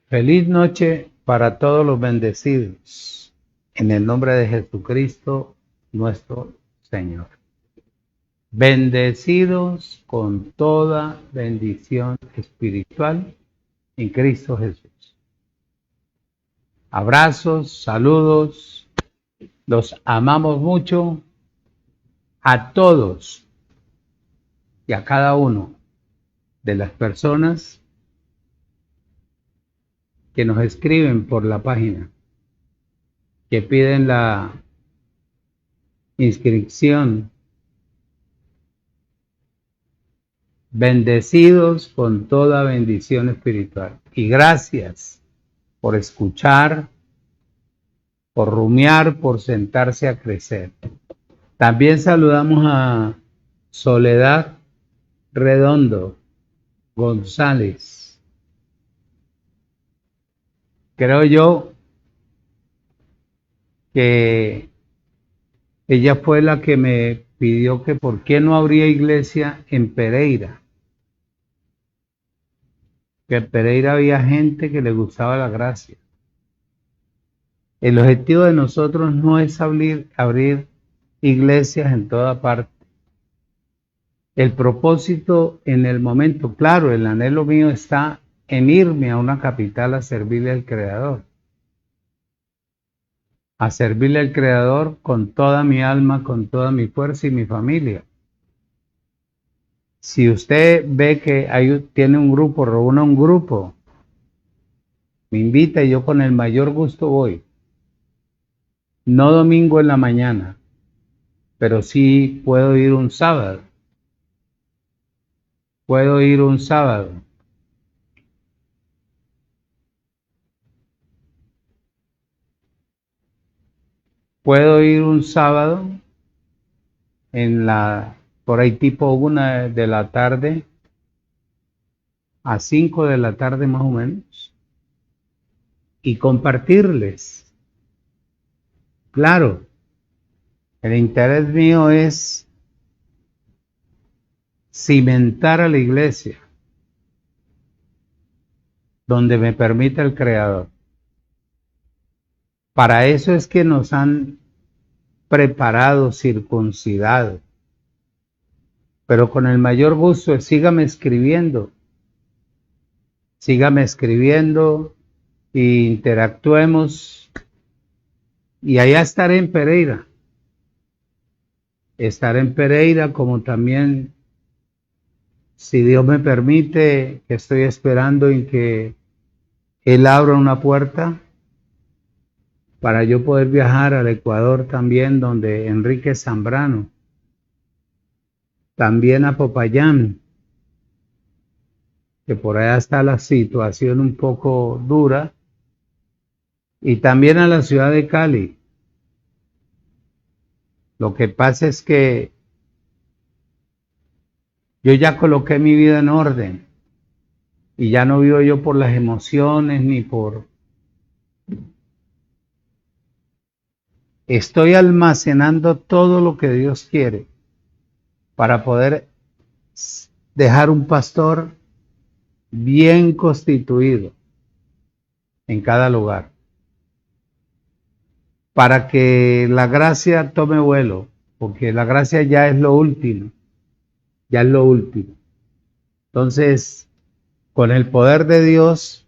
Feliz noche para todos los bendecidos, en el nombre de Jesucristo, nuestro Señor. Bendecidos con toda bendición espiritual en Cristo Jesús. Abrazos, saludos, los amamos mucho a todos y a cada uno de las personas que nos escriben por la página, que piden la inscripción. Bendecidos con toda bendición espiritual. Y gracias por escuchar, por rumiar, por sentarse a crecer. También saludamos a Soledad Redondo González. Creo yo que ella fue la que me pidió que por qué no habría iglesia en Pereira. Que en Pereira había gente que le gustaba la gracia. El objetivo de nosotros no es abrir iglesias en toda parte. El propósito en el momento, claro, el anhelo mío está en irme a una capital a servirle al Creador. A servirle al Creador con toda mi alma, con toda mi fuerza y mi familia. Si usted ve que tiene un grupo, reúne un grupo, me invita y yo con el mayor gusto voy. No domingo en la mañana, pero sí puedo ir un sábado. Puedo ir un sábado. Puedo ir un sábado por ahí tipo 1 de la tarde a 5 de la tarde más o menos y compartirles. Claro, el interés mío es cimentar a la iglesia donde me permita el Creador. Para eso es que nos han preparado, circuncidado. Pero con el mayor gusto, sígame escribiendo e interactuemos. Y allá estaré en Pereira. Estaré en Pereira como también, si Dios me permite, que estoy esperando en que Él abra una puerta para yo poder viajar al Ecuador también, donde Enrique Zambrano, también a Popayán, que por allá está la situación un poco dura, y también a la ciudad de Cali. Lo que pasa es que yo ya coloqué mi vida en orden y ya no vivo yo por las emociones ni por... Estoy almacenando todo lo que Dios quiere para poder dejar un pastor bien constituido en cada lugar, para que la gracia tome vuelo, porque la gracia ya es lo último, ya es lo último. Entonces, con el poder de Dios,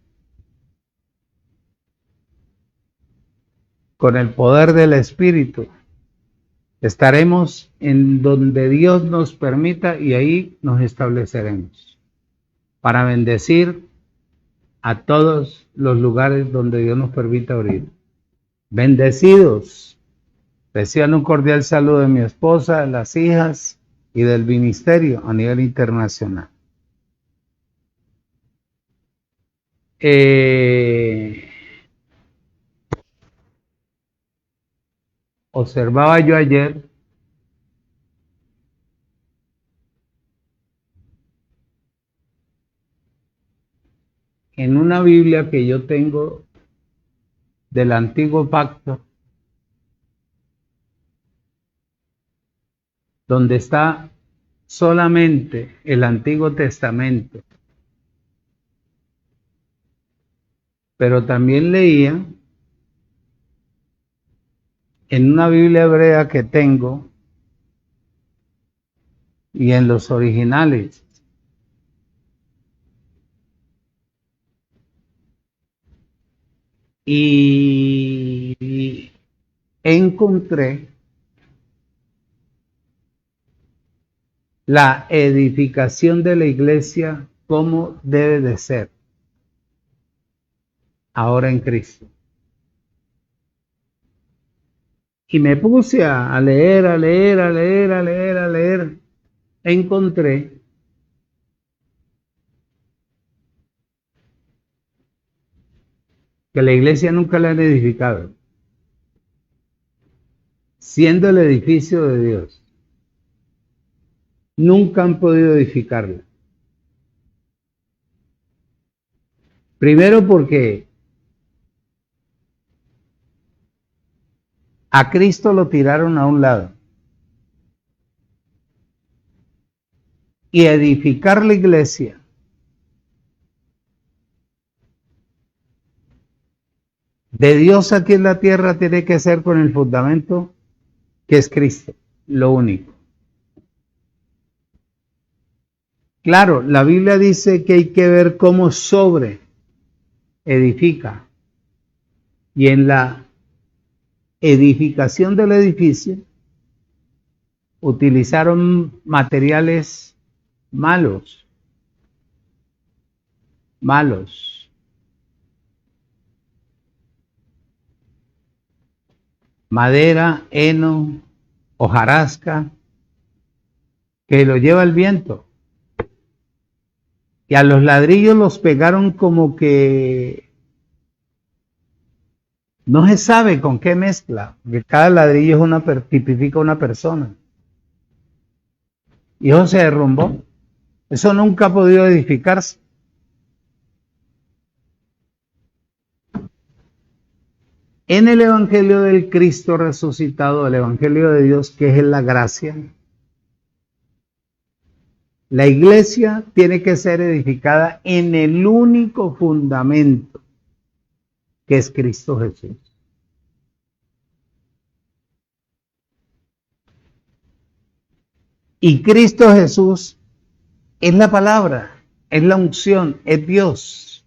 con el poder del Espíritu, estaremos en donde Dios nos permita y ahí nos estableceremos para bendecir a todos los lugares donde Dios nos permita abrir. Bendecidos. Reciban un cordial saludo de mi esposa, de las hijas y del ministerio a nivel internacional. Observaba yo ayer en una Biblia que yo tengo del Antiguo Pacto, donde está solamente el Antiguo Testamento. pero también leía en una Biblia hebrea que tengo y en los originales. Y encontré la edificación de la iglesia como debe de ser ahora en Cristo. Y me puse a leer, a leer, a leer, a leer, a leer. Encontré que la iglesia nunca la han edificado, siendo el edificio de Dios. Nunca han podido edificarla. Primero porque a Cristo lo tiraron a un lado. Y edificar la iglesia de Dios aquí en la tierra tiene que ser con el fundamento que es Cristo, lo único. Claro, la Biblia dice que hay que ver cómo sobre edifica. Y en la edificación del edificio utilizaron materiales malos. Madera, heno, hojarasca, que lo lleva el viento. Y a los ladrillos los pegaron como que no se sabe con qué mezcla, porque cada ladrillo es tipifica una persona. Y eso se derrumbó. Eso nunca ha podido edificarse. En el Evangelio del Cristo resucitado, el Evangelio de Dios, que es la gracia, la iglesia tiene que ser edificada en el único fundamento, que es Cristo Jesús. Y Cristo Jesús es la palabra, es la unción, es Dios.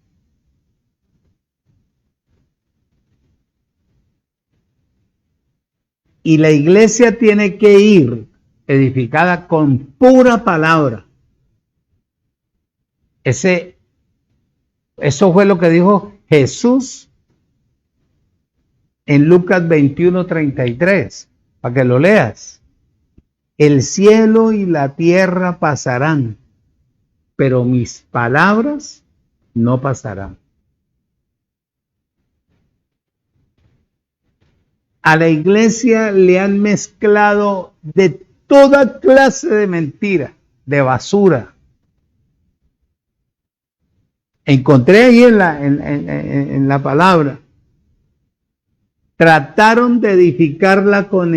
Y la iglesia tiene que ir edificada con pura palabra. Eso fue lo que dijo Jesús en Lucas 21:33, para que lo leas. El cielo y la tierra pasarán, pero mis palabras no pasarán. A la iglesia le han mezclado de toda clase de mentira, de basura. Encontré ahí en la palabra. Trataron de edificarla con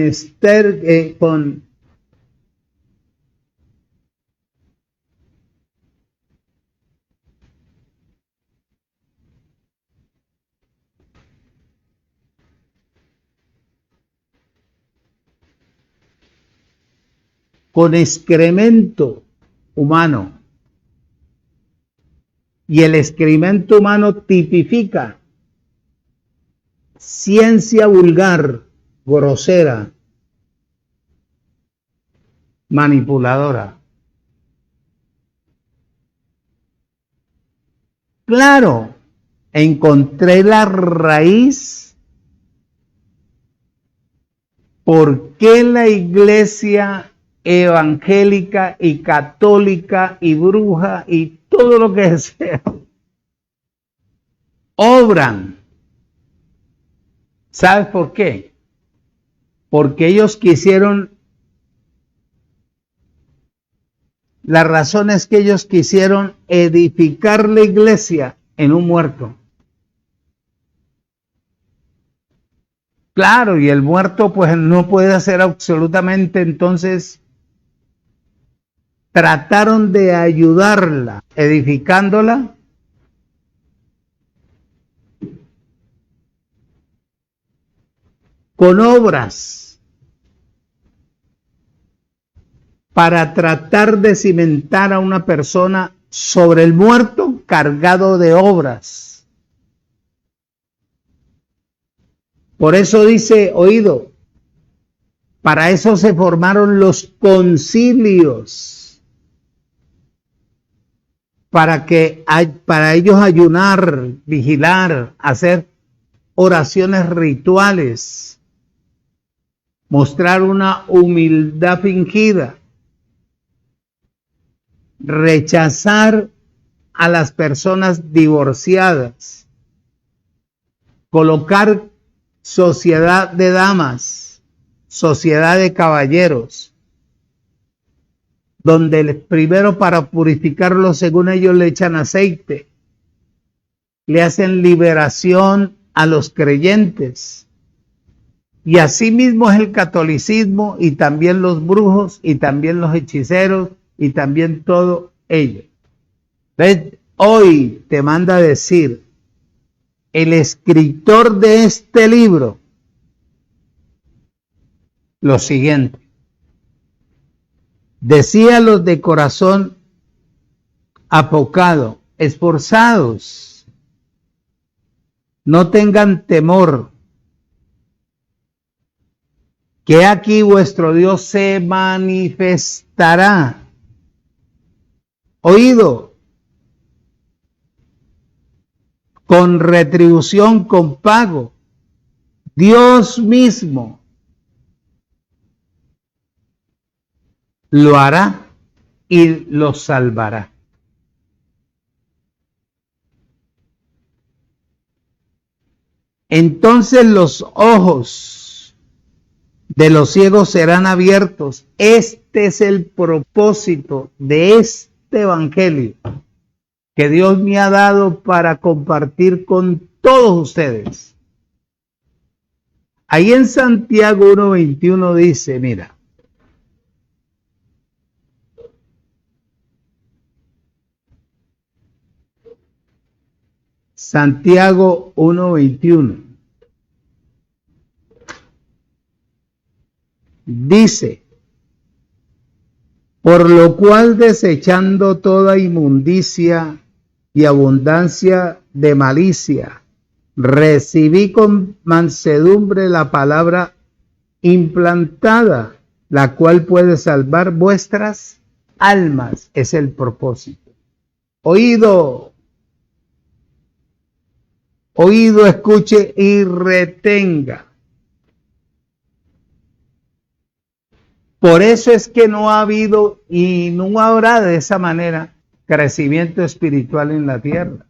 excremento humano. Y el excremento humano tipifica ciencia vulgar, grosera, manipuladora. Claro, encontré la raíz por qué la iglesia evangélica y católica y bruja y todo lo que sea obran. ¿Sabes por qué? Porque ellos quisieron, la razón es que ellos quisieron edificar la iglesia en un muerto. Claro, y el muerto pues no puede hacer absolutamente, entonces trataron de ayudarla, edificándola con obras para tratar de cimentar a una persona sobre el muerto cargado de obras. Por eso dice, oído, para eso se formaron los concilios, para ellos ayunar, vigilar, hacer oraciones rituales, mostrar una humildad fingida, rechazar a las personas divorciadas, colocar sociedad de damas, sociedad de caballeros, donde primero para purificarlo, según ellos, le echan aceite, le hacen liberación a los creyentes. Y así mismo es el catolicismo, y también los brujos, y también los hechiceros, y también todo ello. ¿Ves? Hoy te manda a decir el escritor de este libro lo siguiente: decía los de corazón apocado, esforzados, no tengan temor, que aquí vuestro Dios se manifestará. Oído, con retribución, con pago. Dios mismo lo hará y lo salvará. Entonces los ojos de los ciegos serán abiertos. Este es el propósito de este evangelio que Dios me ha dado para compartir con todos ustedes. Ahí en Santiago 1:21 dice, mira, Santiago 1:21 dice, por lo cual desechando toda inmundicia y abundancia de malicia, recibí con mansedumbre la palabra implantada, la cual puede salvar vuestras almas. Es el propósito. Oído, oído, escuche y retenga. Por eso es que no ha habido y no habrá de esa manera crecimiento espiritual en la tierra.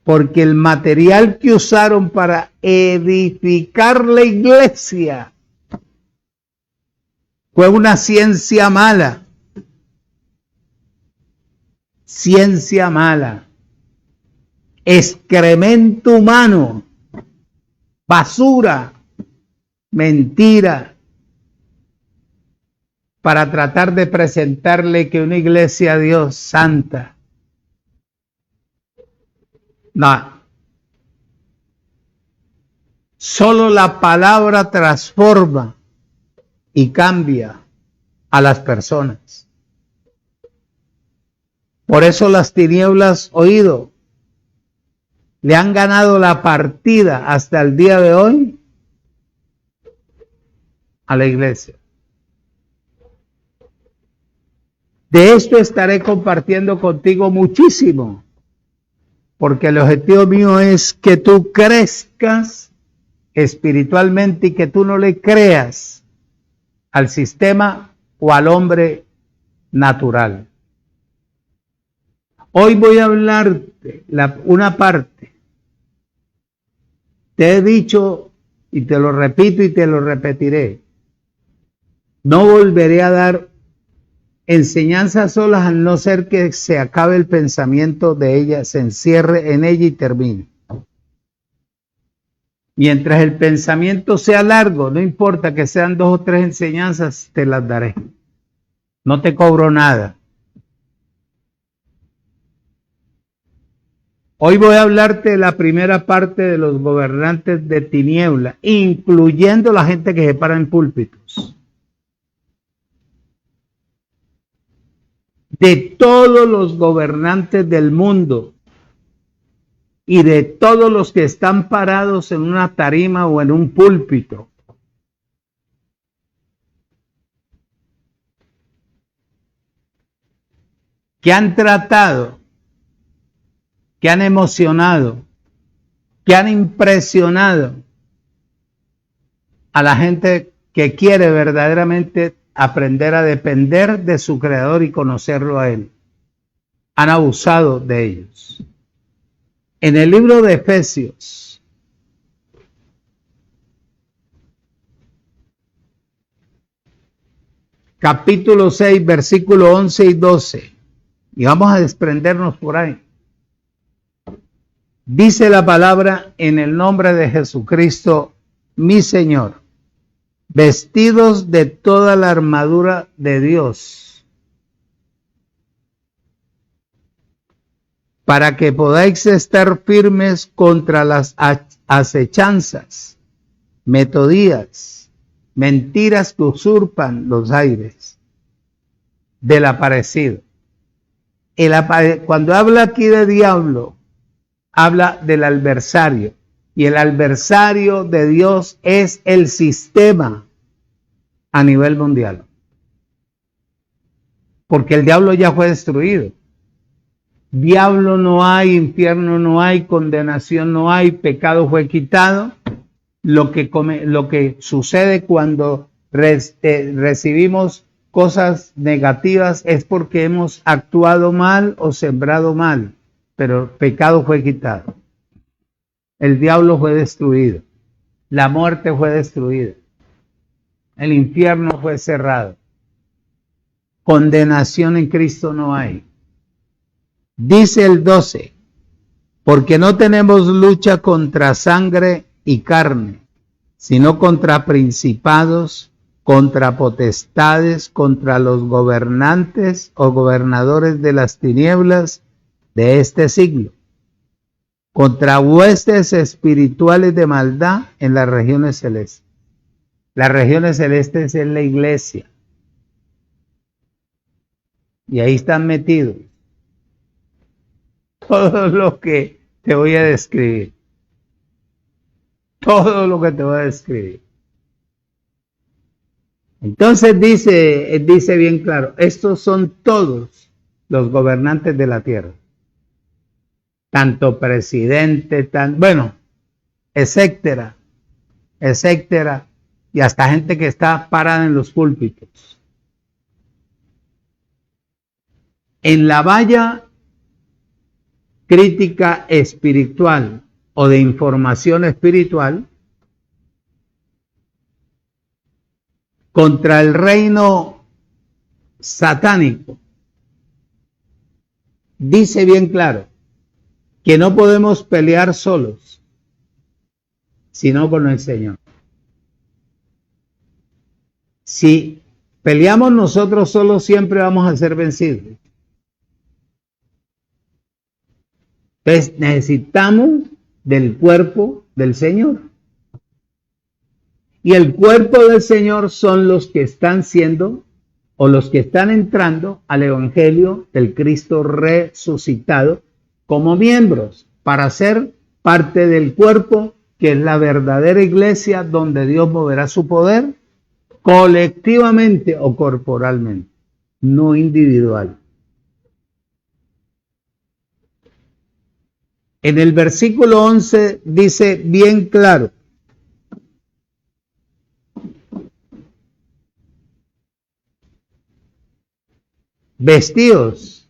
Porque el material que usaron para edificar la iglesia fue una ciencia mala. Ciencia mala. Excremento humano. Basura, mentira, para tratar de presentarle que una iglesia a Dios santa. No. Solo la palabra transforma y cambia a las personas. Por eso las tinieblas, oído, le han ganado la partida hasta el día de hoy a la iglesia. De esto estaré compartiendo contigo muchísimo, porque el objetivo mío es que tú crezcas espiritualmente y que tú no le creas al sistema o al hombre natural. Hoy voy a hablarte una parte. Te he dicho y te lo repito y te lo repetiré. No volveré a dar enseñanzas solas, al no ser que se acabe el pensamiento de ella, se encierre en ella y termine. Mientras el pensamiento sea largo, no importa que sean 2 o 3 enseñanzas, te las daré. No te cobro nada. Hoy voy a hablarte de la primera parte de los gobernantes de tiniebla, incluyendo la gente que se para en púlpitos. De todos los gobernantes del mundo y de todos los que están parados en una tarima o en un púlpito. Que han tratado, que han emocionado, que han impresionado a la gente que quiere verdaderamente aprender a depender de su Creador y conocerlo a Él. Han abusado de ellos. En el libro de Efesios, capítulo 6, versículo 11 y 12, y vamos a desprendernos por ahí. Dice la palabra: en el nombre de Jesucristo, mi Señor, vestidos de toda la armadura de Dios, para que podáis estar firmes contra las acechanzas, metodías, mentiras que usurpan los aires del aparecido. Cuando habla aquí de diablo, habla del adversario. Y el adversario de Dios es el sistema a nivel mundial. Porque el diablo ya fue destruido. Diablo no hay, infierno no hay, condenación no hay, pecado fue quitado. Lo que sucede cuando recibimos cosas negativas es porque hemos actuado mal o sembrado mal, pero pecado fue quitado. El diablo fue destruido, la muerte fue destruida, el infierno fue cerrado, condenación en Cristo no hay. Dice el 12, porque no tenemos lucha contra sangre y carne, sino contra principados, contra potestades, contra los gobernantes o gobernadores de las tinieblas de este siglo, contra huestes espirituales de maldad en las regiones celestes. Las regiones celestes es la iglesia. Y ahí están metidos todo lo que te voy a describir. Todo lo que te voy a describir. Entonces dice bien claro, estos son todos los gobernantes de la tierra. Tanto presidente, etcétera, etcétera, y hasta gente que está parada en los púlpitos. En la valla crítica espiritual o de información espiritual contra el reino satánico, dice bien claro que no podemos pelear solos, sino con el Señor. Si peleamos nosotros solos, siempre vamos a ser vencidos. Entonces necesitamos del cuerpo del Señor. Y el cuerpo del Señor son los que están siendo o los que están entrando al Evangelio del Cristo resucitado como miembros para ser parte del cuerpo, que es la verdadera iglesia donde Dios moverá su poder colectivamente o corporalmente, no individual. En el versículo 11 dice bien claro: vestidos.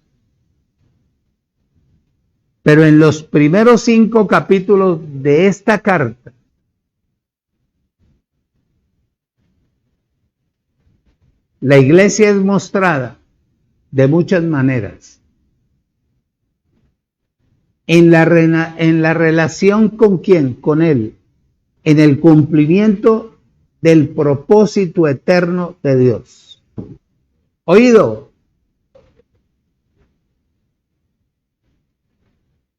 Pero en los primeros 5 capítulos de esta carta, la iglesia es mostrada de muchas maneras. En la relación con quién, con Él, en el cumplimiento del propósito eterno de Dios. Oído.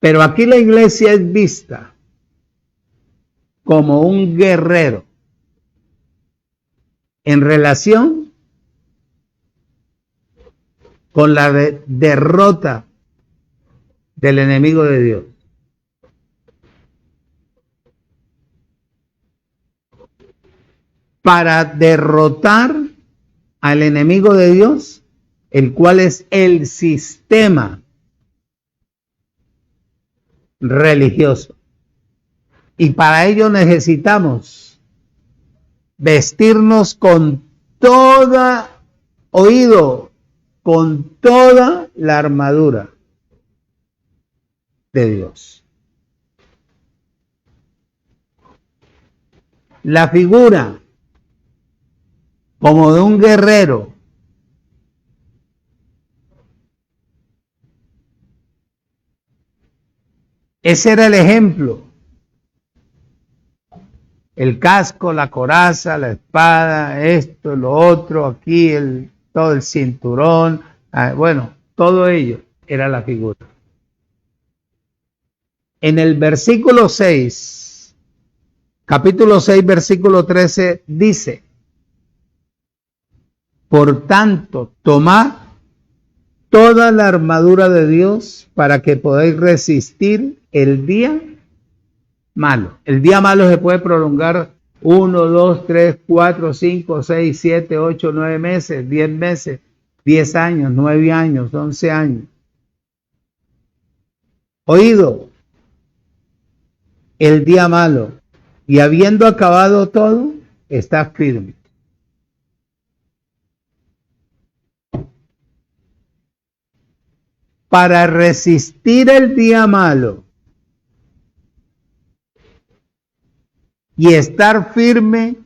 Pero aquí la iglesia es vista como un guerrero en relación con la derrota del enemigo de Dios. Para derrotar al enemigo de Dios, el cual es el sistema religioso. Y para ello necesitamos vestirnos con toda con toda la armadura de Dios. La figura como de un guerrero ese era el ejemplo. El casco, la coraza, la espada, esto, lo otro, aquí todo el cinturón, bueno, todo ello era la figura. En el versículo 6, capítulo 6, versículo 13, dice: por tanto, tomad toda la armadura de Dios para que podáis resistir el día malo. El día malo se puede prolongar 1, 2, 3, 4, 5, 6, 7, 8, 9 meses, 10 años, 9 años, 11 años. Oído, el día malo, y habiendo acabado todo, está firme. Para resistir el día malo y estar firme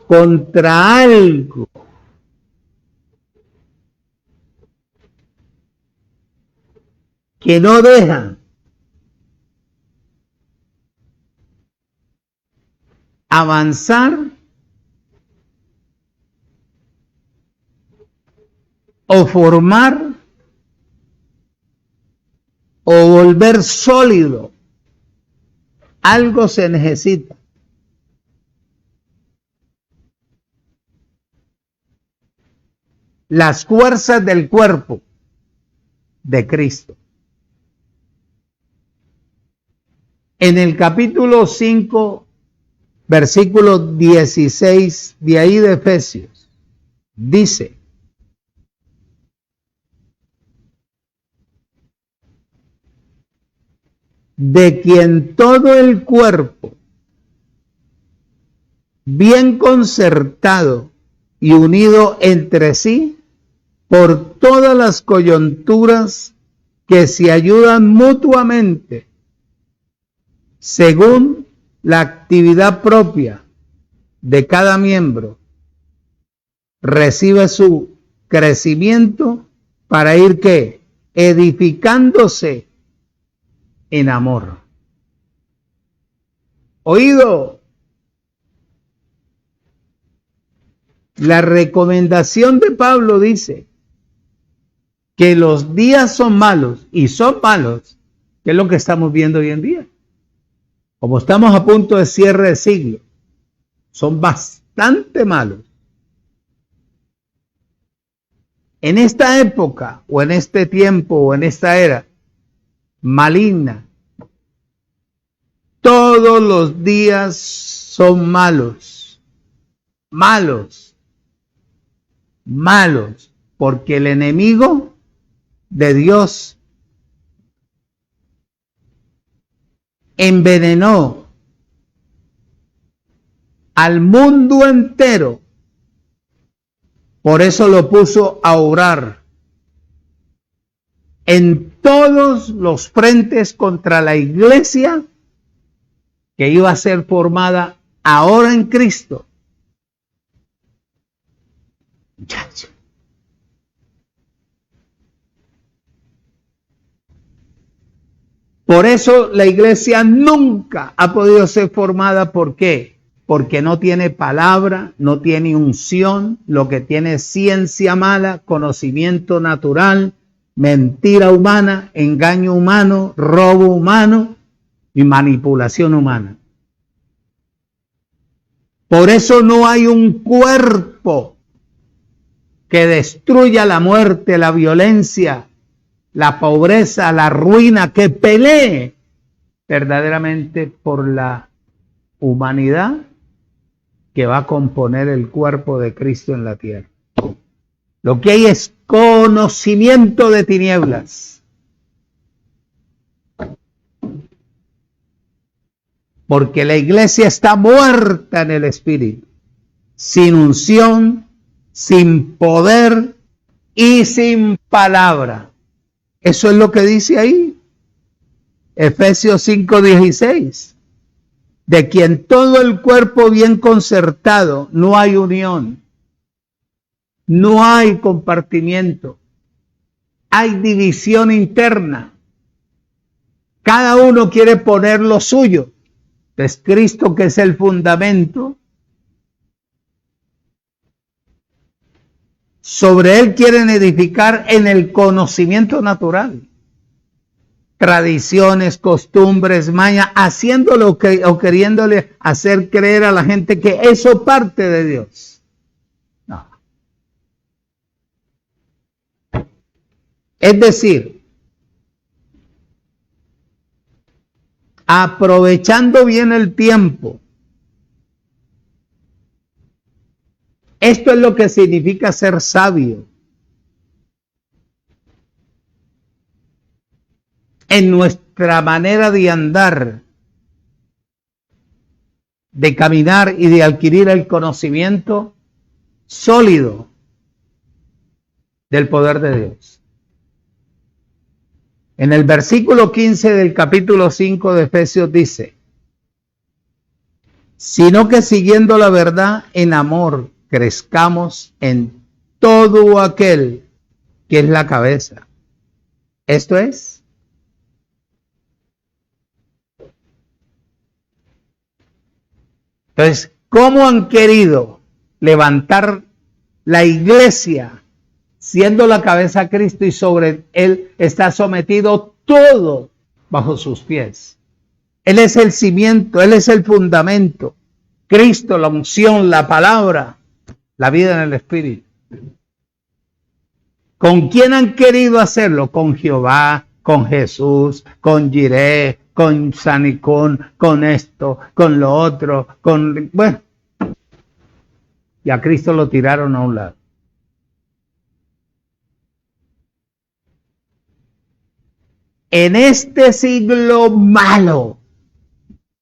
contra algo que no deja avanzar o formar o volver sólido. Algo se necesita. Las fuerzas del cuerpo de Cristo. En el capítulo 5, versículo 16 de ahí de Efesios, dice: de quien todo el cuerpo, bien concertado y unido entre sí, por todas las coyunturas que se ayudan mutuamente, según la actividad propia de cada miembro, recibe su crecimiento para ir ¿qué? Edificándose en amor. Oído, la recomendación de Pablo dice que los días son malos, y son malos, que es lo que estamos viendo hoy en día. Como estamos a punto de cierre de siglo, son bastante malos. En esta época, o en este tiempo, o en esta era maligna, todos los días son malos, porque el enemigo de Dios envenenó al mundo entero. Por eso lo puso a obrar en todos los frentes contra la iglesia que iba a ser formada ahora en Cristo. Muchacho. Por eso la iglesia nunca ha podido ser formada. ¿Por qué? Porque no tiene palabra, no tiene unción, lo que tiene es ciencia mala, conocimiento natural, mentira humana, engaño humano, robo humano y manipulación humana. Por eso no hay un cuerpo que destruya la muerte, la violencia, la pobreza, la ruina, que pelee verdaderamente por la humanidad que va a componer el cuerpo de Cristo en la tierra. Lo que hay es conocimiento de tinieblas. Porque la iglesia está muerta en el espíritu, sin unción, sin poder y sin palabra. Eso es lo que dice ahí, Efesios 5:16. De quien todo el cuerpo bien concertado, no hay unión, no hay compartimiento, hay división interna. Cada uno quiere poner lo suyo. Es Cristo que es el fundamento. Sobre él quieren edificar en el conocimiento natural. Tradiciones, costumbres, mañas, haciéndolo o queriéndole hacer creer a la gente que eso parte de Dios. No. Es decir, aprovechando bien el tiempo. Esto es lo que significa ser sabio. En nuestra manera de andar, de caminar y de adquirir el conocimiento sólido del poder de Dios. En el versículo 15 del capítulo 5 de Efesios dice: sino que siguiendo la verdad en amor, crezcamos en todo aquel que es la cabeza. Esto es, entonces, ¿cómo han querido levantar la iglesia siendo la cabeza a Cristo y sobre él está sometido todo bajo sus pies? Él es el cimiento, él es el fundamento. Cristo, la unción, la palabra, la vida en el Espíritu. ¿Con quién han querido hacerlo? Con Jehová, con Jesús, con Jireh, con Sanicón, con esto, con lo otro, con... Bueno, y a Cristo lo tiraron a un lado. En este siglo malo,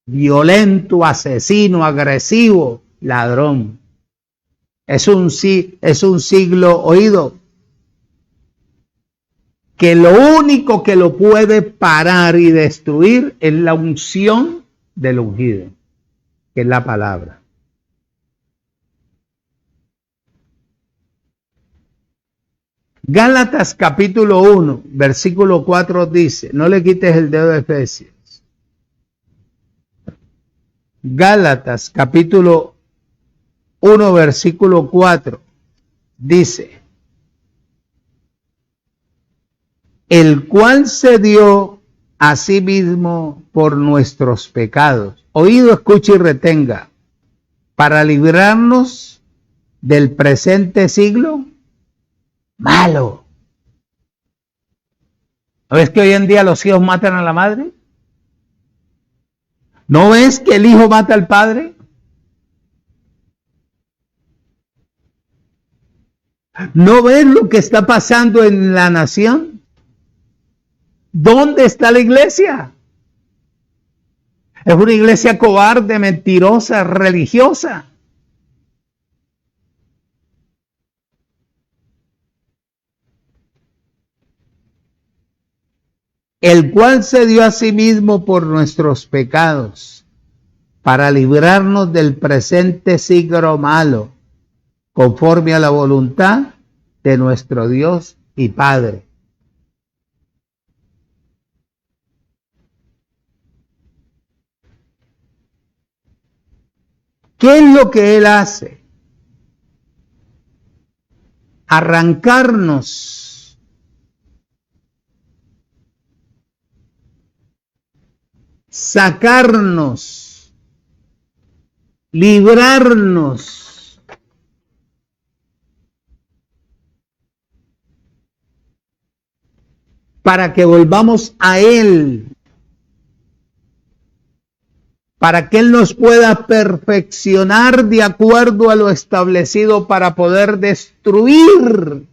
violento, asesino, agresivo, ladrón, es un siglo, oído, que lo único que lo puede parar y destruir es la unción del ungido, que es la palabra. Gálatas capítulo 1, versículo 4 dice, no le quites el dedo de Efesios. Gálatas capítulo 1, versículo 4 dice, el cual se dio a sí mismo por nuestros pecados. Oído, escuche y retenga, para librarnos del presente siglo malo. ¿No ves que hoy en día los hijos matan a la madre? ¿No ves que el hijo mata al padre? ¿No ves lo que está pasando en la nación? ¿Dónde está la iglesia? Es una iglesia cobarde, mentirosa, religiosa. El cual se dio a sí mismo por nuestros pecados, para librarnos del presente siglo malo, conforme a la voluntad de nuestro Dios y Padre. ¿Qué es lo que Él hace? Arrancarnos sacarnos, librarnos para que volvamos a Él, para que Él nos pueda perfeccionar de acuerdo a lo establecido para poder destruir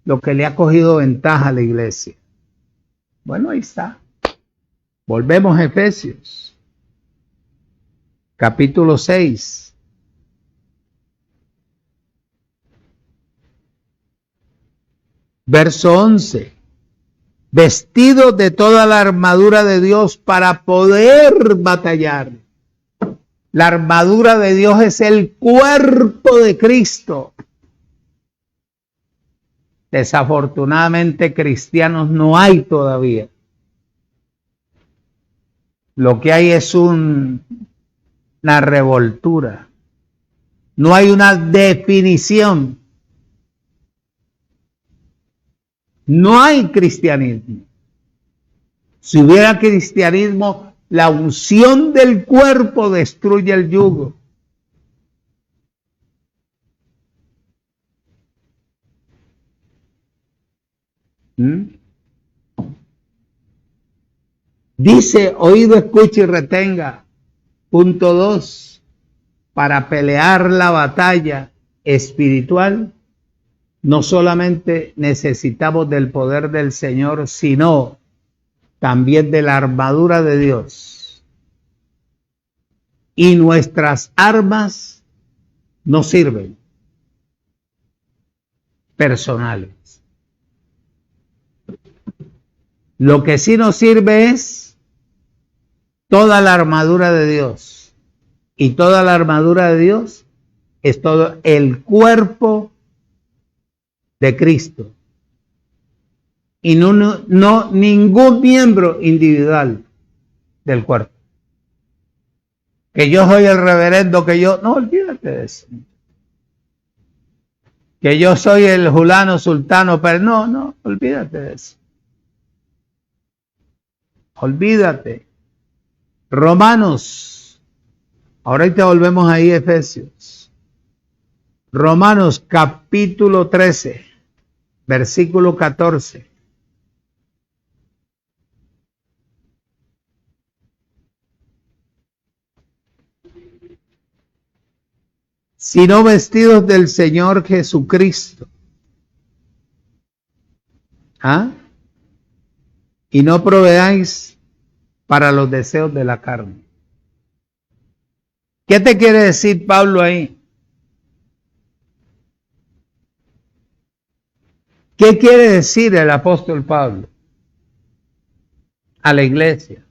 lo que le ha cogido ventaja a la iglesia. Bueno, ahí está. Volvemos a Efesios, capítulo 6. Verso 11. Vestidos de toda la armadura de Dios para poder batallar. La armadura de Dios es el cuerpo de Cristo. Desafortunadamente cristianos no hay todavía. Lo que hay es una revoltura. No hay una definición. No hay cristianismo. Si hubiera cristianismo, la unción del cuerpo destruye el yugo. Dice, oído, escuche y retenga. Punto 2. Para pelear la batalla espiritual, no solamente necesitamos del poder del Señor, sino también de la armadura de Dios. Y nuestras armas no sirven personales. Lo que sí nos sirve es toda la armadura de Dios. Y toda la armadura de Dios es todo el cuerpo de Cristo. Y no ningún miembro individual del cuerpo. Que yo soy el reverendo, no, olvídate de eso. Que yo soy el fulano, sultano, pero no, olvídate de eso. Olvídate. Romanos. Ahorita volvemos ahí a Efesios. Romanos capítulo 13, versículo 14. Sino vestidos del Señor Jesucristo. Y no proveáis para los deseos de la carne. ¿Qué te quiere decir Pablo ahí? ¿Qué quiere decir el apóstol Pablo a la iglesia?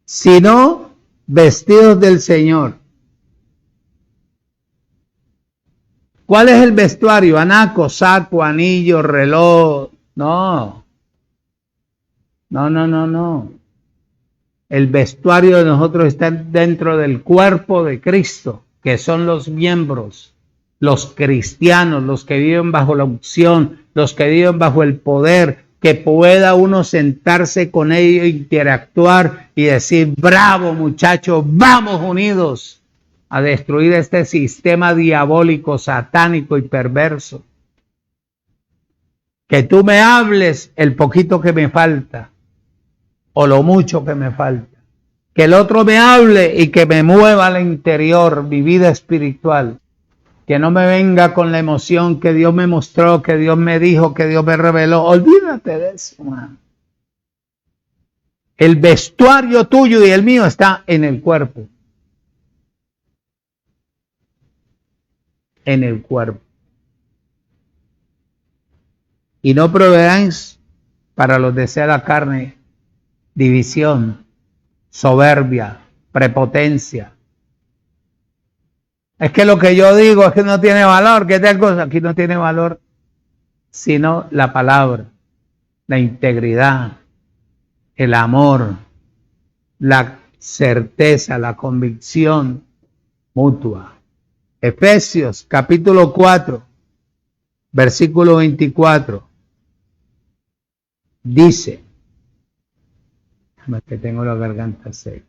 Sino vestidos del Señor. ¿Cuál es el vestuario? Anaco, saco, anillo, reloj. No. El vestuario de nosotros está dentro del cuerpo de Cristo, que son los miembros, los cristianos, los que viven bajo la unción, los que viven bajo el poder, que pueda uno sentarse con ellos, interactuar y decir, bravo muchachos, vamos unidos a destruir este sistema diabólico, satánico y perverso. Que tú me hables el poquito que me falta o lo mucho que me falta. Que el otro me hable y que me mueva al interior, mi vida espiritual. Que no me venga con la emoción que Dios me mostró, que Dios me dijo, que Dios me reveló. Olvídate de eso, man. El vestuario tuyo y el mío está en el cuerpo. En el cuerpo. Y no proveáis para los deseos de la carne división, soberbia, prepotencia. Es que lo que yo digo es que no tiene valor, ¿qué tal cosa? Aquí no tiene valor, sino la palabra, la integridad, el amor, la certeza, la convicción mutua. Efesios capítulo 4, versículo 24, dice, No es que tengo la garganta seca.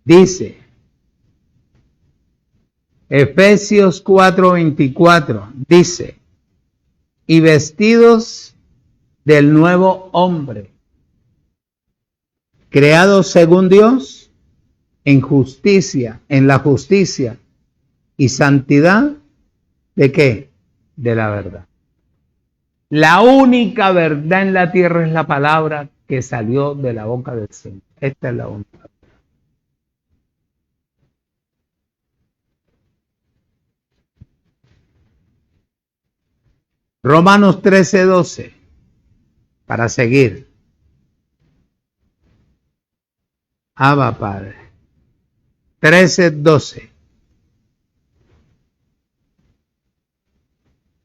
Dice, Efesios 4:24, dice, y vestidos del nuevo hombre, creado según Dios, en justicia, en la justicia y santidad, ¿de qué? De la verdad. La única verdad en la tierra es la palabra que salió de la boca del Señor. Esta es la única. Romanos 13:12, para seguir. Abba Padre. 13:12.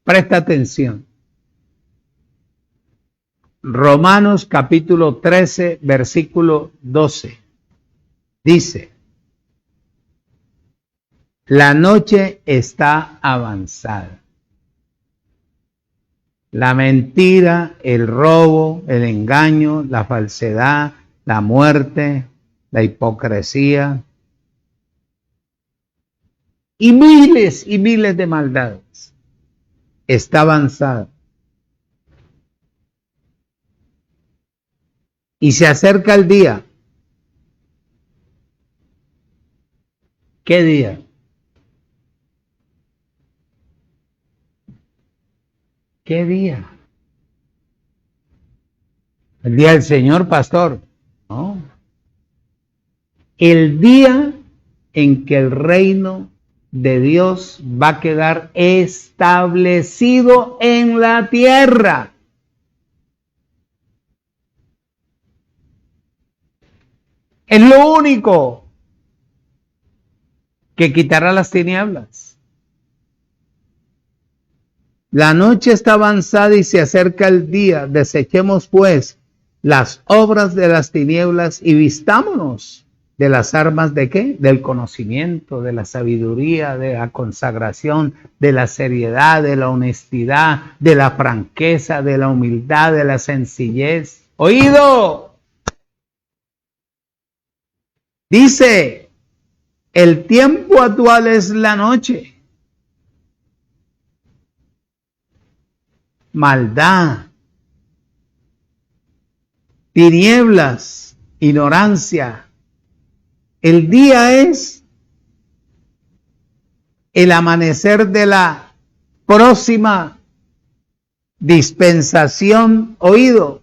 Presta atención. Romanos capítulo 13, versículo 12. Dice, la noche está avanzada. La mentira, el robo, el engaño, la falsedad, la muerte, la hipocresía y miles de maldades. Está avanzada. Y se acerca el día. ¿Qué día? ¿Qué día? El día del Señor, pastor. No. El día en que el reino de Dios va a quedar establecido en la tierra. Es lo único que quitará las tinieblas. La noche está avanzada y se acerca el día. Desechemos pues las obras de las tinieblas y vistámonos de las armas de ¿qué? Del conocimiento, de la sabiduría, de la consagración, de la seriedad, de la honestidad, de la franqueza, de la humildad, de la sencillez. ¡Oído! Dice, el tiempo actual es la noche. Maldad, tinieblas, ignorancia. El día es el amanecer de la próxima dispensación, oído,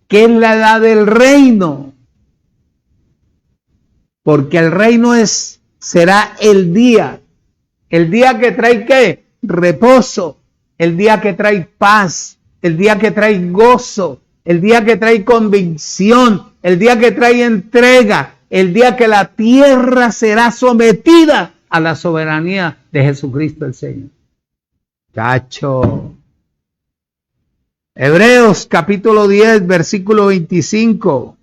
que es la edad del reino, porque el reino será el día que trae ¿qué? Reposo, el día que trae paz, el día que trae gozo, el día que trae convicción, el día que trae entrega, el día que la tierra será sometida a la soberanía de Jesucristo el Señor. Cacho. Hebreos capítulo 10, versículo 25.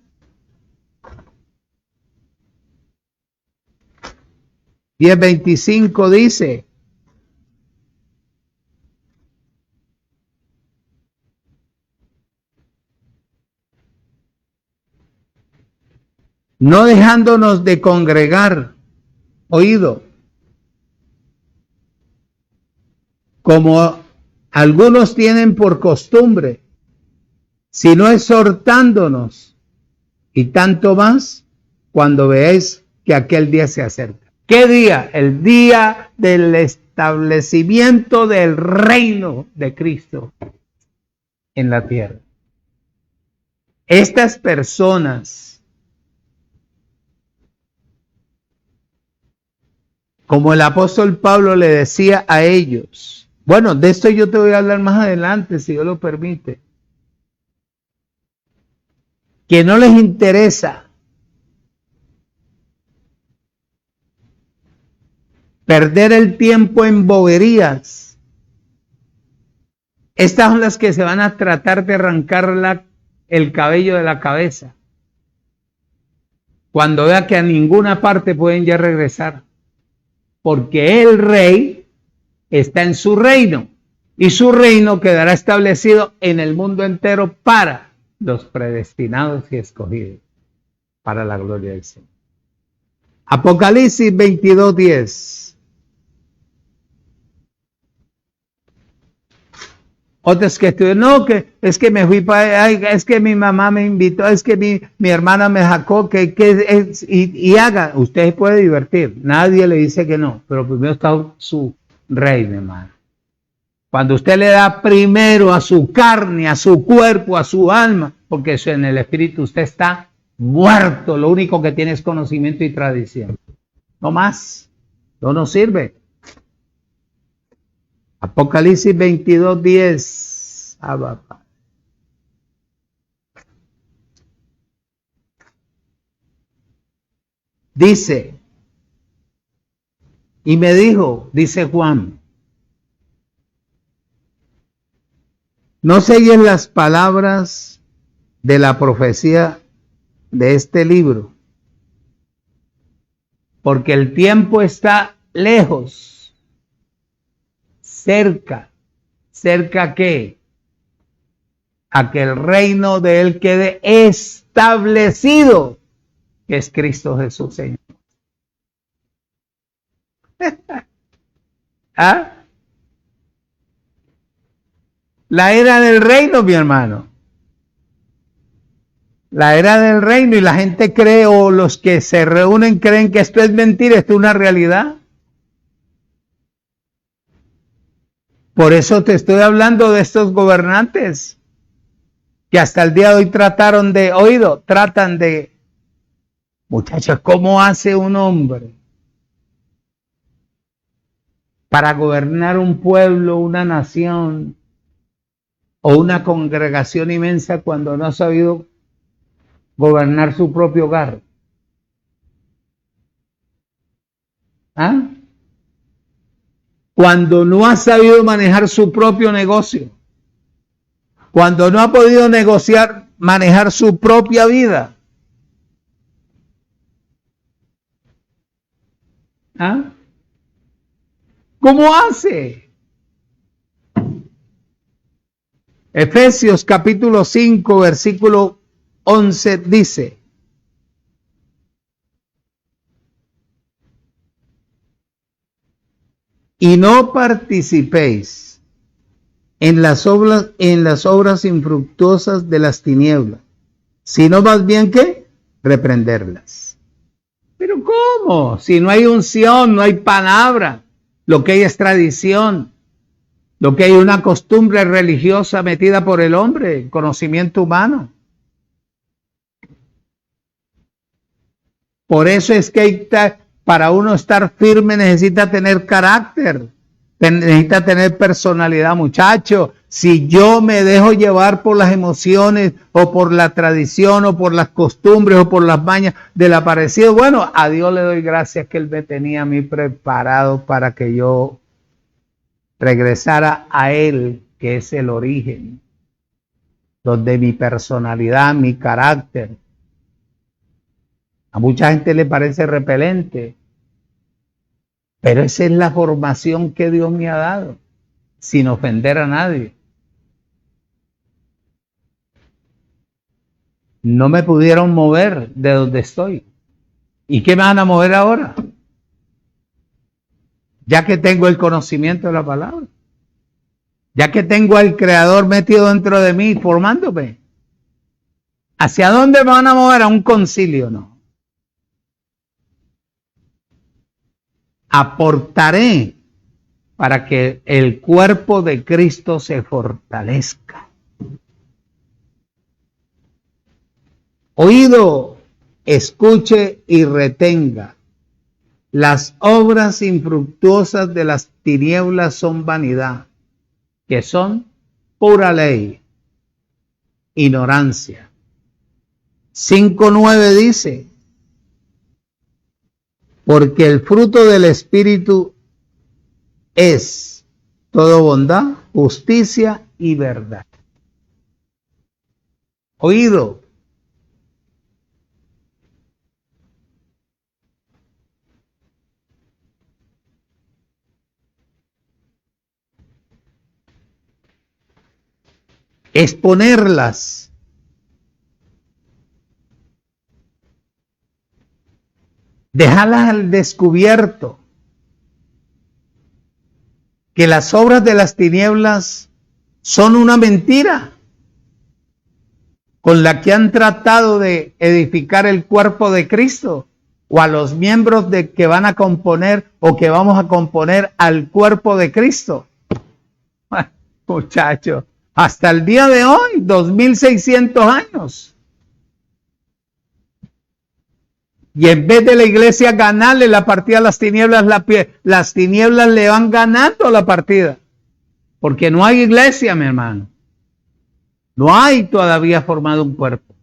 Diez 25 dice, no dejándonos de congregar, oído, como algunos tienen por costumbre, sino exhortándonos, y tanto más cuando veáis que aquel día se acerca. ¿Qué día? El día del establecimiento del reino de Cristo en la tierra. Estas personas, como el apóstol Pablo le decía a ellos, bueno, de esto yo te voy a hablar más adelante, si Dios lo permite, que no les interesa perder el tiempo en boberías. Estas son las que se van a tratar de arrancar el cabello de la cabeza. Cuando vea que a ninguna parte pueden ya regresar. Porque el rey está en su reino. Y su reino quedará establecido en el mundo entero para los predestinados y escogidos, para la gloria del Señor. Apocalipsis 22:10. Otros que estudian, no, que es que me fui para, es que mi mamá me invitó, es que mi hermana me sacó, y haga, usted puede divertir, nadie le dice que no, pero primero está su reino, hermano. Cuando usted le da primero a su carne, a su cuerpo, a su alma, porque eso en el espíritu usted está muerto, lo único que tiene es conocimiento y tradición. No más, no nos sirve. Apocalipsis 22:10. Dice, y me dijo, dice Juan, no selles las palabras de la profecía de este libro, porque el tiempo está lejos, cerca. ¿Cerca qué? A que el reino de él quede establecido, que es Cristo Jesús, Señor. ¿Ah? La era del reino, mi hermano. La era del reino, y la gente cree, o los que se reúnen creen que esto es mentira, esto es una realidad. Por eso te estoy hablando de estos gobernantes que hasta el día de hoy tratan de, muchachos, ¿cómo hace un hombre para gobernar un pueblo, una nación o una congregación inmensa cuando no ha sabido gobernar su propio hogar? ¿Ah? Cuando no ha sabido manejar su propio negocio, cuando no ha podido manejar su propia vida. ¿Ah? ¿Cómo hace? Efesios capítulo 5, versículo 11 dice, y no participéis en las obras infructuosas de las tinieblas, sino más bien que reprenderlas. ¿Pero cómo? Si no hay unción, no hay palabra, lo que hay es tradición, lo que hay es una costumbre religiosa metida por el hombre, conocimiento humano. Por eso es que para uno estar firme necesita tener carácter, necesita tener personalidad, muchacho. Si yo me dejo llevar por las emociones o por la tradición o por las costumbres o por las mañas del aparecido, bueno, a Dios le doy gracias que Él me tenía a mí preparado para que yo regresara a Él, que es el origen, donde mi personalidad, mi carácter, a mucha gente le parece repelente, pero esa es la formación que Dios me ha dado, sin ofender a nadie. No me pudieron mover de donde estoy. ¿Y qué me van a mover ahora? Ya que tengo el conocimiento de la palabra. Ya que tengo al Creador metido dentro de mí, formándome. ¿Hacia dónde me van a mover? A un concilio, no. Aportaré para que el cuerpo de Cristo se fortalezca. Oído, escuche y retenga. Las obras infructuosas de las tinieblas son vanidad, que son pura ley, ignorancia. 5:9 dice, porque el fruto del Espíritu es toda bondad, justicia y verdad. Oído, exponerlas, dejarlas al descubierto, que las obras de las tinieblas son una mentira con la que han tratado de edificar el cuerpo de Cristo o a los miembros de que van a componer o que vamos a componer al cuerpo de Cristo. Muchachos, hasta el día de hoy, 2600 años. Y en vez de la iglesia ganarle la partida a las tinieblas, las tinieblas le van ganando la partida. Porque no hay iglesia, mi hermano. No hay todavía formado un cuerpo.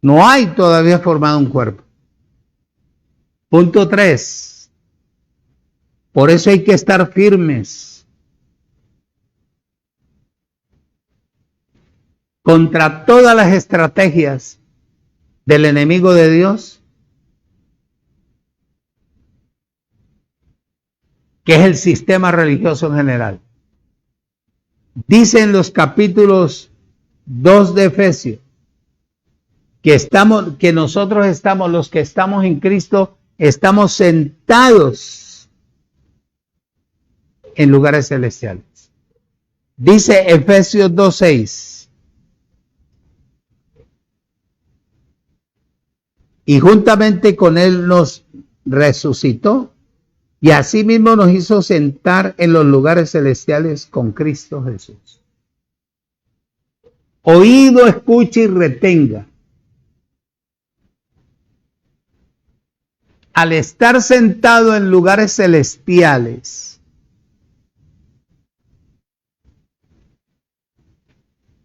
No hay todavía formado un cuerpo. Punto 3. Por eso hay que estar firmes contra todas las estrategias del enemigo de Dios, que es el sistema religioso en general. Dice en los capítulos 2 de Efesios que nosotros estamos, los que estamos en Cristo, estamos sentados en lugares celestiales. Dice Efesios 2:6. Y juntamente con él nos resucitó y asimismo nos hizo sentar en los lugares celestiales con Cristo Jesús. Oído, escuche y retenga. Al estar sentado en lugares celestiales,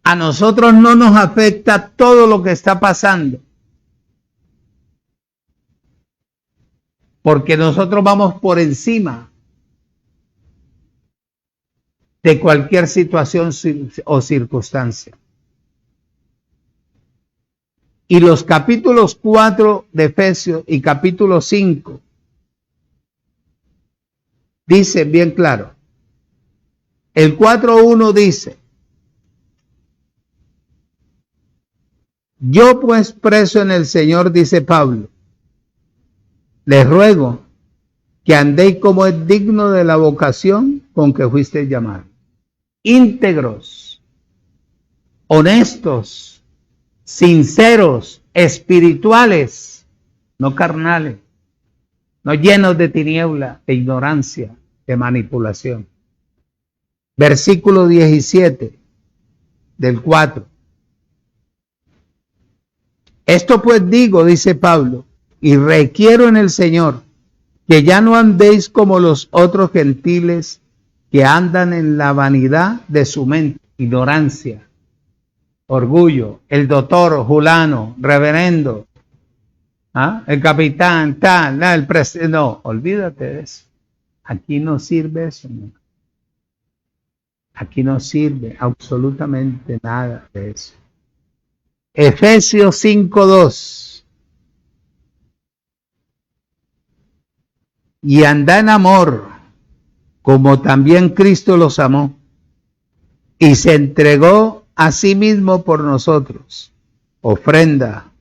a nosotros no nos afecta todo lo que está pasando. Porque nosotros vamos por encima de cualquier situación o circunstancia. Y los capítulos 4 de Efesios y capítulo 5 dicen bien claro. El 4:1 dice: yo pues preso en el Señor, dice Pablo, les ruego que andéis como es digno de la vocación con que fuisteis llamados, íntegros, honestos, sinceros, espirituales, no carnales, no llenos de tiniebla, de ignorancia, de manipulación. Versículo 17 del 4. Esto pues digo, dice Pablo, y requiero en el Señor que ya no andéis como los otros gentiles que andan en la vanidad de su mente, ignorancia, orgullo, el doctor, fulano, reverendo, el capitán, tal, el presidente. No, olvídate de eso. Aquí no sirve eso, ¿no? Aquí no sirve absolutamente nada de eso. Efesios 5:2. Y anda en amor, como también Cristo los amó, y se entregó a sí mismo por nosotros, ofrenda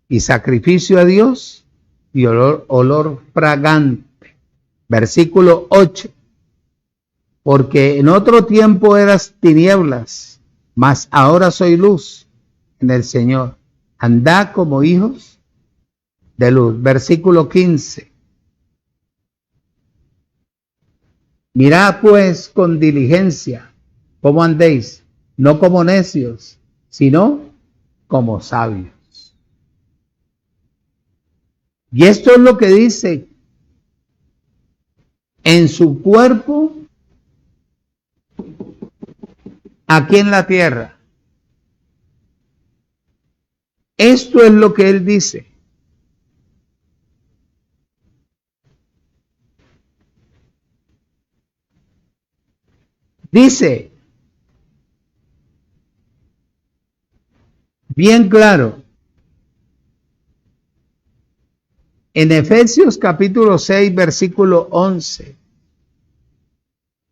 y sacrificio a Dios y olor fragante. Versículo 8. Porque en otro tiempo eras tinieblas, mas ahora soy luz en el Señor. Andad como hijos de luz. Versículo 15. Mirad pues con diligencia cómo andéis, no como necios, sino como sabios. Y esto es lo que dice: en su cuerpo, aquí en la tierra. Esto es lo que él dice. Dice, bien claro, en Efesios capítulo 6, versículo 11,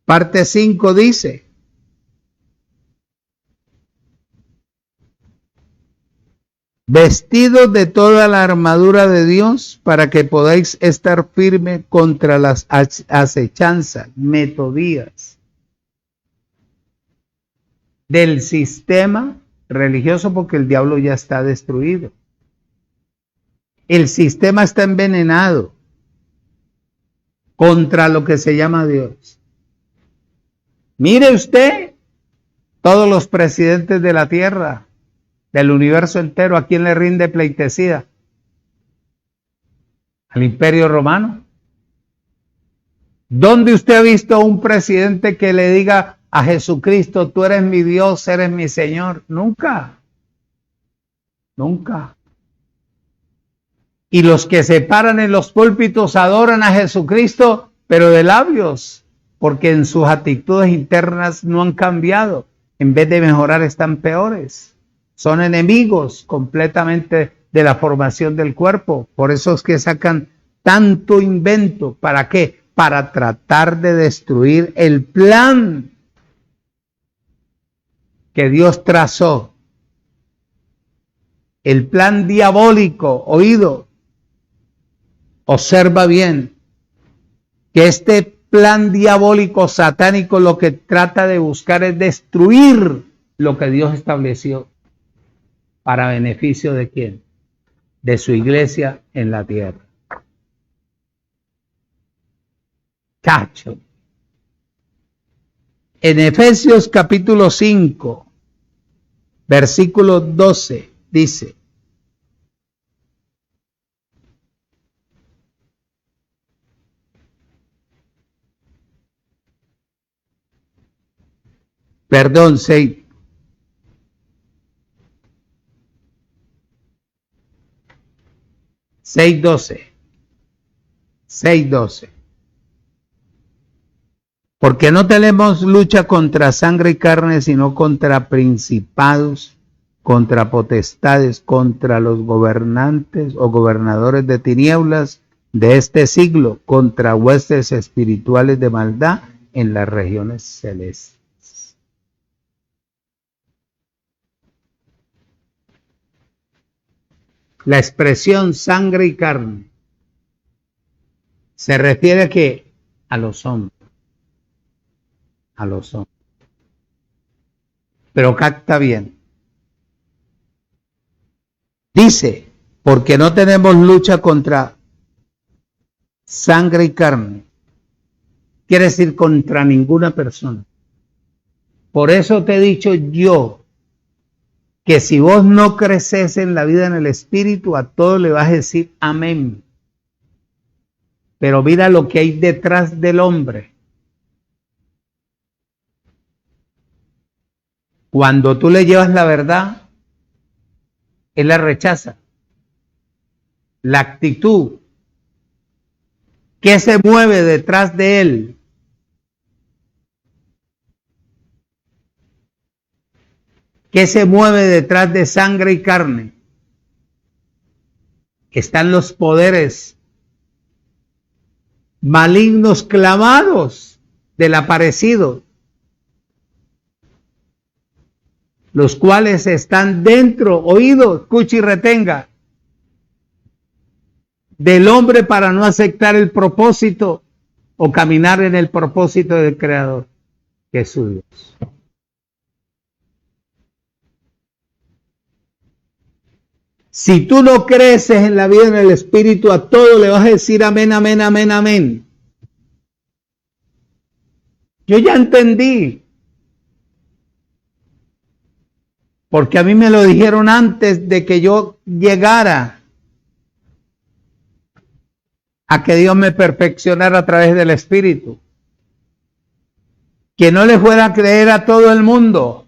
parte 5 dice: vestidos de toda la armadura de Dios para que podáis estar firme contra las acechanzas, metodías del sistema religioso, porque el diablo ya está destruido. El sistema está envenenado contra lo que se llama Dios. Mire usted todos los presidentes de la tierra, del universo entero, ¿a quién le rinde pleitesía? Al Imperio Romano. ¿Dónde usted ha visto a un presidente que le diga a Jesucristo, tú eres mi Dios, eres mi Señor? Nunca. Nunca. Y los que se paran en los púlpitos adoran a Jesucristo, pero de labios, porque en sus actitudes internas no han cambiado. En vez de mejorar, están peores. Son enemigos completamente de la formación del cuerpo. Por eso es que sacan tanto invento. ¿Para qué? Para tratar de destruir el plan que Dios trazó. El plan diabólico, oído, observa bien, que este plan diabólico satánico lo que trata de buscar es destruir lo que Dios estableció. ¿Para beneficio de quién? De su iglesia en la tierra. Cacho. En Efesios capítulo 5, versículo 12, dice: perdón, 6. 6:12. 6:12. Porque no tenemos lucha contra sangre y carne, sino contra principados, contra potestades, contra los gobernantes o gobernadores de tinieblas de este siglo, contra huestes espirituales de maldad en las regiones celestes. La expresión sangre y carne se refiere a que a los hombres. A los hombres. Pero capta bien. Dice, porque no tenemos lucha contra sangre y carne. Quiere decir contra ninguna persona. Por eso te he dicho yo, que si vos no creces en la vida en el Espíritu, a todo le vas a decir amén. Pero mira lo que hay detrás del hombre. Cuando tú le llevas la verdad, él la rechaza. La actitud que se mueve detrás de él. ¿Qué se mueve detrás de sangre y carne? Están los poderes malignos clamados del aparecido, los cuales están dentro, oído, escucha y retenga, del hombre para no aceptar el propósito o caminar en el propósito del Creador, que es su Dios. Si tú no creces en la vida en el Espíritu, a todo le vas a decir amén, amén, amén, amén. Yo ya entendí. Porque a mí me lo dijeron antes de que yo llegara a que Dios me perfeccionara a través del Espíritu. Que no le fuera a creer a todo el mundo.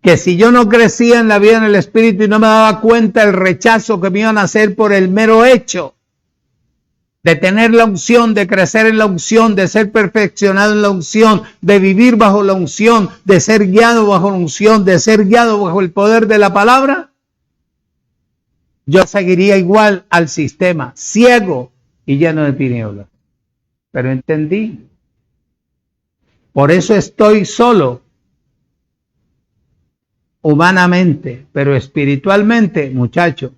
Que si yo no crecía en la vida en el Espíritu y no me daba cuenta el rechazo que me iban a hacer por el mero hecho de tener la unción, de crecer en la unción, de ser perfeccionado en la unción, de vivir bajo la unción, de ser guiado bajo la unción, de ser guiado bajo el poder de la palabra, yo seguiría igual al sistema, ciego y lleno de tinieblas. Pero entendí. Por eso estoy solo. humanamente, pero espiritualmente, muchacho,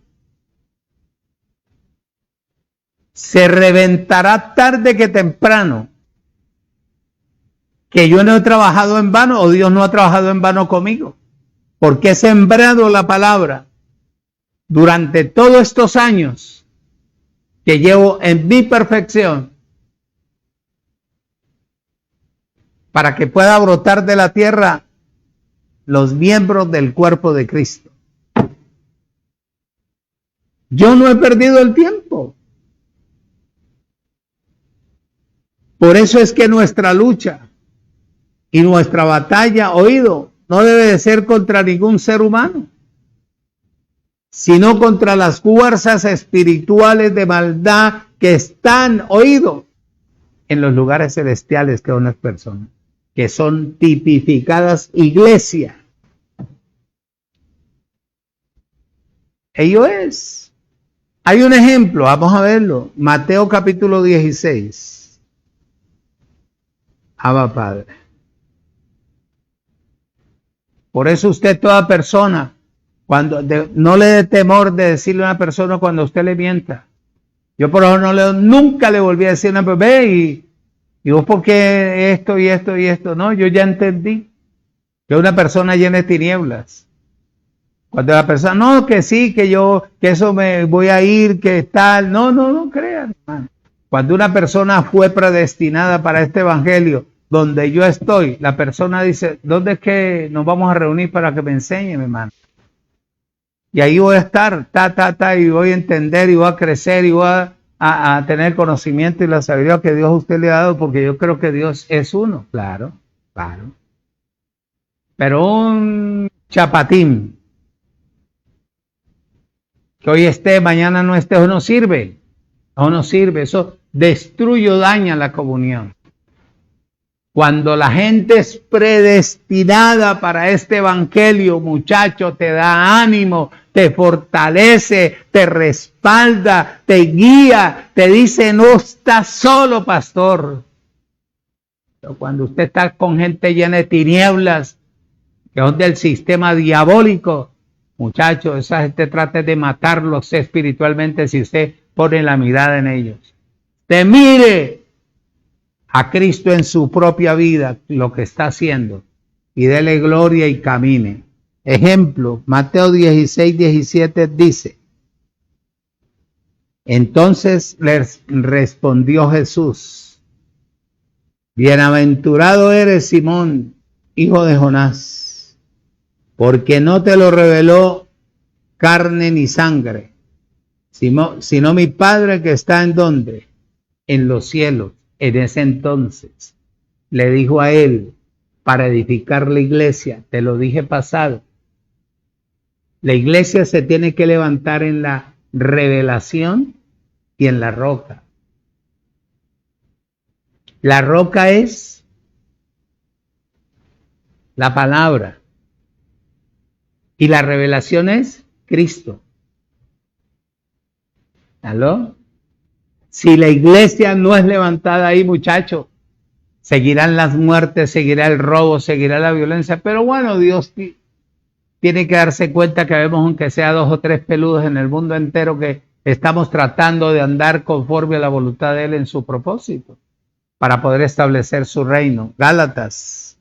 se reventará tarde que temprano. Que yo no he trabajado en vano o Dios no ha trabajado en vano conmigo. Porque he sembrado la palabra durante todos estos años que llevo en mi perfección para que pueda brotar de la tierra los miembros del cuerpo de Cristo. Yo no he perdido el tiempo. Por eso es que nuestra lucha y nuestra batalla, oído, no debe de ser contra ningún ser humano, sino contra las fuerzas espirituales de maldad que están, oído, en los lugares celestiales, que son las personas, que son tipificadas iglesia. Ello es. Hay un ejemplo, vamos a verlo. Mateo capítulo 16. Abba Padre. Por eso usted, toda persona, no le dé temor de decirle a una persona cuando usted le mienta. Yo por ejemplo nunca le volví a decir a una persona, ve y vos por qué esto y esto y esto. No, yo ya entendí que una persona llena de tinieblas. Cuando la persona, no, que sí, que eso me voy a ir, que tal. No crean, hermano. Cuando una persona fue predestinada para este evangelio, donde yo estoy, la persona dice, ¿dónde es que nos vamos a reunir para que me enseñe, mi hermano? Y ahí voy a estar, y voy a entender, y voy a crecer, y voy a tener conocimiento y la sabiduría que Dios a usted le ha dado, porque yo creo que Dios es uno, claro. Pero un chapatín, que hoy esté, mañana no esté, eso no sirve, eso destruye o daña la comunión. Cuando la gente es predestinada para este evangelio, muchacho, te da ánimo, te fortalece, te respalda, te guía, te dice, no estás solo, pastor. Pero cuando usted está con gente llena de tinieblas, que es del sistema diabólico, muchacho, esa gente trata de matarlos espiritualmente si usted pone la mirada en ellos. Te mire a Cristo en su propia vida, lo que está haciendo, y dele gloria y camine. Ejemplo, Mateo 16, 17 dice, entonces les respondió Jesús, bienaventurado eres Simón, hijo de Jonás, porque no te lo reveló carne ni sangre, sino mi Padre que está en ¿dónde? En los cielos. En ese entonces le dijo a él, para edificar la iglesia, te lo dije pasado, la iglesia se tiene que levantar en la revelación y en la roca. La roca es la palabra y la revelación es Cristo. ¿Aló? Si la iglesia no es levantada ahí, muchachos, seguirán las muertes, seguirá el robo, seguirá la violencia. Pero bueno, Dios tiene que darse cuenta que vemos, aunque sea 2 o 3 peludos en el mundo entero, que estamos tratando de andar conforme a la voluntad de Él en su propósito, para poder establecer su reino. Gálatas,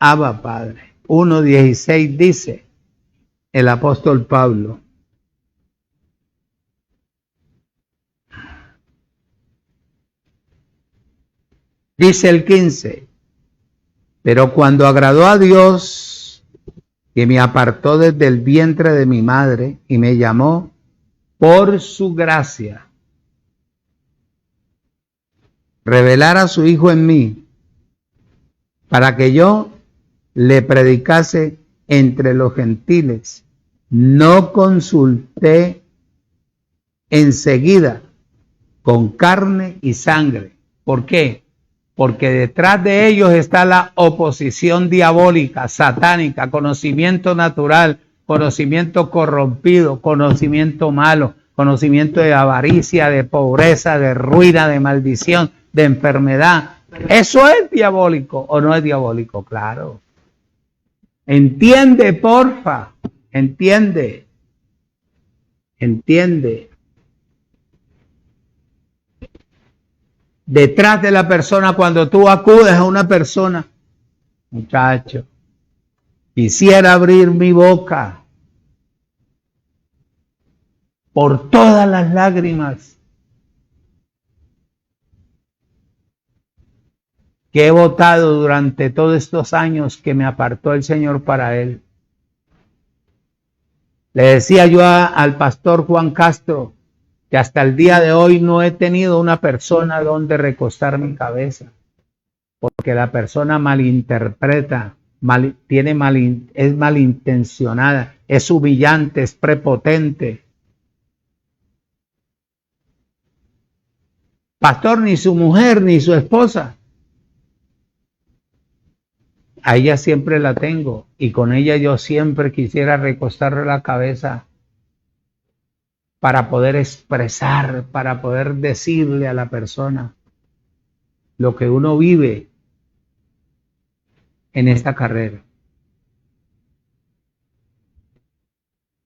Abba Padre, 1:16 dice el apóstol Pablo. Dice el 15, pero cuando agradó a Dios, que me apartó desde el vientre de mi madre y me llamó por su gracia, revelar a su Hijo en mí, para que yo le predicase entre los gentiles, no consulté enseguida con carne y sangre. ¿Por qué? Porque detrás de ellos está la oposición diabólica, satánica, conocimiento natural, conocimiento corrompido, conocimiento malo, conocimiento de avaricia, de pobreza, de ruina, de maldición, de enfermedad. ¿Eso es diabólico o no es diabólico? Claro. Entiende, porfa. Entiende. Entiende. Detrás de la persona, cuando tú acudes a una persona, muchacho, quisiera abrir mi boca por todas las lágrimas que he botado durante todos estos años que me apartó el Señor para Él. Le decía yo al pastor Juan Castro que hasta el día de hoy no he tenido una persona donde recostar mi cabeza, porque la persona malinterpreta, es malintencionada, es humillante, es prepotente. Pastor, ni su mujer, ni su esposa. A ella siempre la tengo y con ella yo siempre quisiera recostarle la cabeza para poder expresar, para poder decirle a la persona lo que uno vive en esta carrera.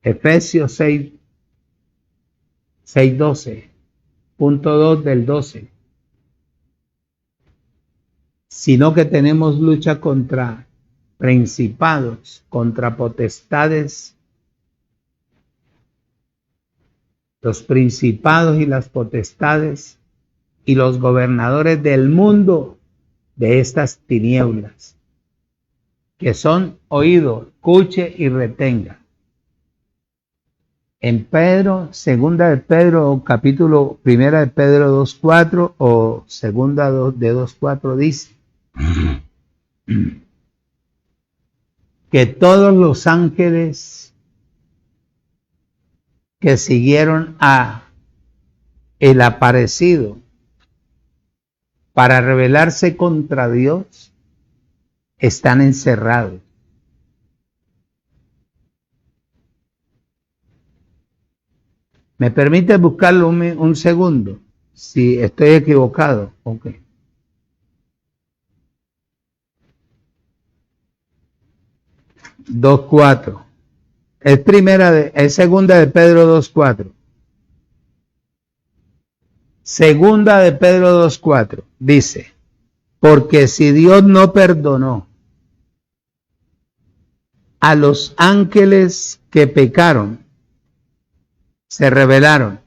Efesios 6:12, punto 2 del 12. Sino que tenemos lucha contra principados, contra potestades. Los principados y las potestades y los gobernadores del mundo de estas tinieblas, que son oído, escuche y retenga. En Pedro, segunda de Pedro, capítulo primera de Pedro 2:4 o segunda de 2:4 dice que todos los ángeles que siguieron a el aparecido para rebelarse contra Dios están encerrados. ¿Me permite buscarlo un segundo? Si estoy equivocado. Ok. Dos cuatro. Es segunda de Pedro 2:4. Segunda de Pedro 2:4 dice, porque si Dios no perdonó a los ángeles que pecaron, se rebelaron,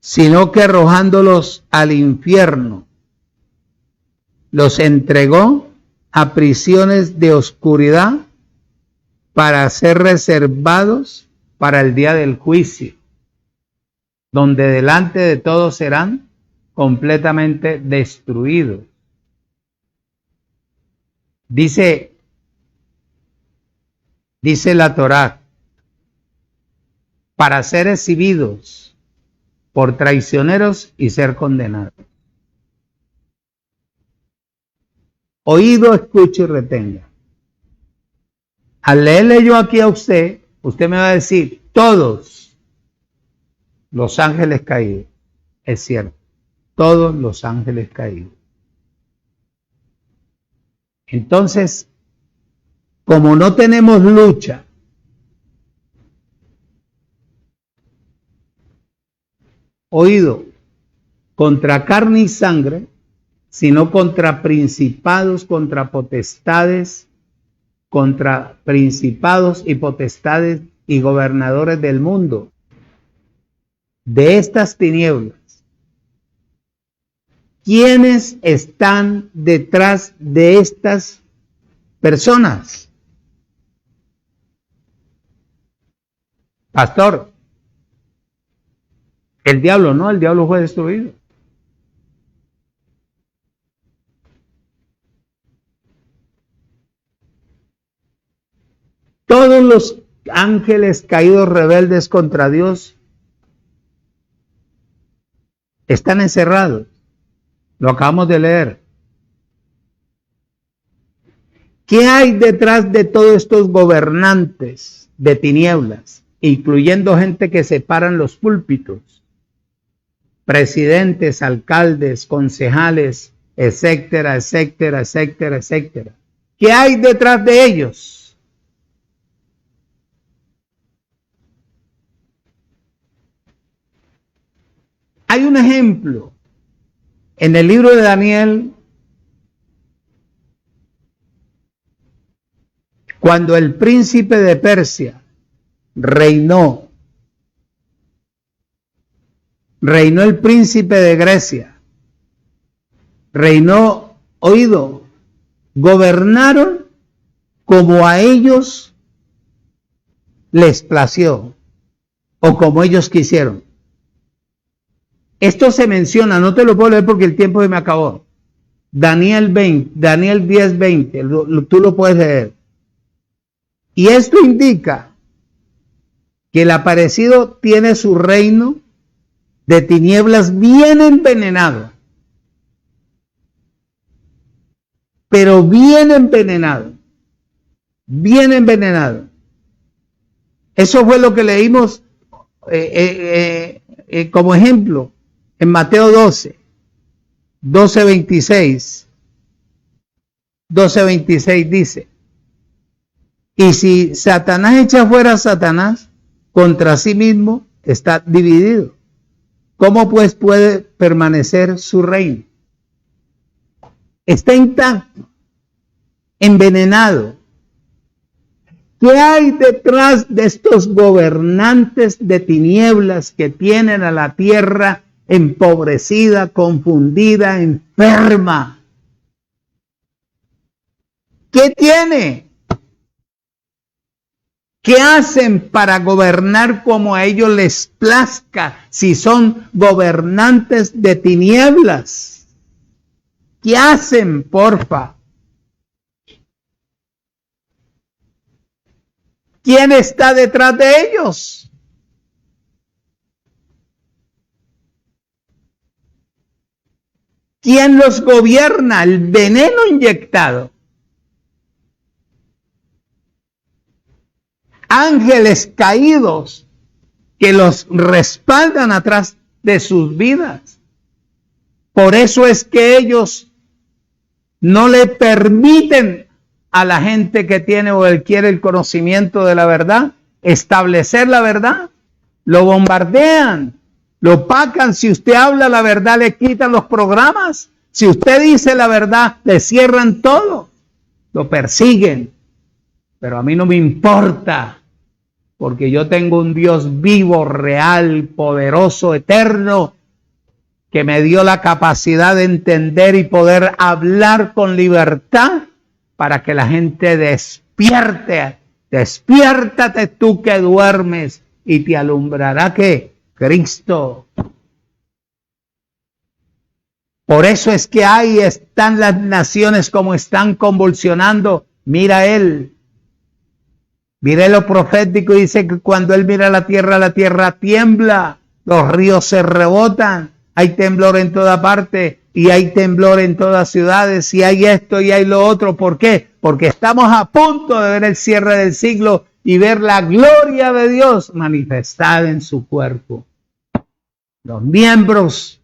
sino que arrojándolos al infierno, los entregó a prisiones de oscuridad para ser reservados para el día del juicio, donde delante de todos serán completamente destruidos. Dice la Torá, para ser exhibidos por traicioneros y ser condenados. Oído, escuche y retenga. Al leerle yo aquí a usted me va a decir, todos los ángeles caídos. Es cierto, todos los ángeles caídos. Entonces, como no tenemos lucha oído contra carne y sangre, sino contra principados, contra potestades, contra principados y potestades y gobernadores del mundo, de estas tinieblas. ¿Quiénes están detrás de estas personas? Pastor, el diablo no, el diablo fue destruido. Todos los ángeles caídos rebeldes contra Dios están encerrados. Lo acabamos de leer. ¿Qué hay detrás de todos estos gobernantes de tinieblas, incluyendo gente que separan los púlpitos? Presidentes, alcaldes, concejales, etcétera, etcétera, etcétera, etcétera. ¿Qué hay detrás de ellos? Hay un ejemplo en el libro de Daniel, cuando el príncipe de Persia reinó el príncipe de Grecia, reinó, oído, gobernaron como a ellos les plació o como ellos quisieron. Esto se menciona, no te lo puedo leer porque el tiempo se me acabó. Daniel 10, 20, tú lo puedes leer. Y esto indica que el aparecido tiene su reino de tinieblas bien envenenado. Pero bien envenenado. Bien envenenado. Eso fue lo que leímos como ejemplo en Mateo 12:26 dice: y si Satanás echa fuera a Satanás, contra sí mismo está dividido. ¿Cómo pues puede permanecer su reino? Está intacto, envenenado. ¿Qué hay detrás de estos gobernantes de tinieblas que tienen a la tierra empobrecida, confundida, enferma? ¿Qué tiene? ¿Qué hacen para gobernar como a ellos les plazca si son gobernantes de tinieblas? ¿Qué hacen, porfa? ¿Quién está detrás de ellos? ¿Quién los gobierna? El veneno inyectado. Ángeles caídos que los respaldan atrás de sus vidas. Por eso es que ellos no le permiten a la gente que tiene o quiere el conocimiento de la verdad establecer la verdad. Lo bombardean, lo opacan. Si usted habla la verdad, le quitan los programas. Si usted dice la verdad, le cierran todo. Lo persiguen. Pero a mí no me importa, porque yo tengo un Dios vivo, real, poderoso, eterno, que me dio la capacidad de entender y poder hablar con libertad para que la gente despierte. Despiértate tú que duermes y te alumbrará ¿qué? Cristo. Por eso es que ahí están las naciones como están convulsionando. Mira él. Mire lo profético, dice que cuando él mira la tierra tiembla, los ríos se rebotan, hay temblor en toda parte y hay temblor en todas ciudades y hay esto y hay lo otro. ¿Por qué? Porque estamos a punto de ver el cierre del siglo y ver la gloria de Dios manifestada en su cuerpo. Los miembros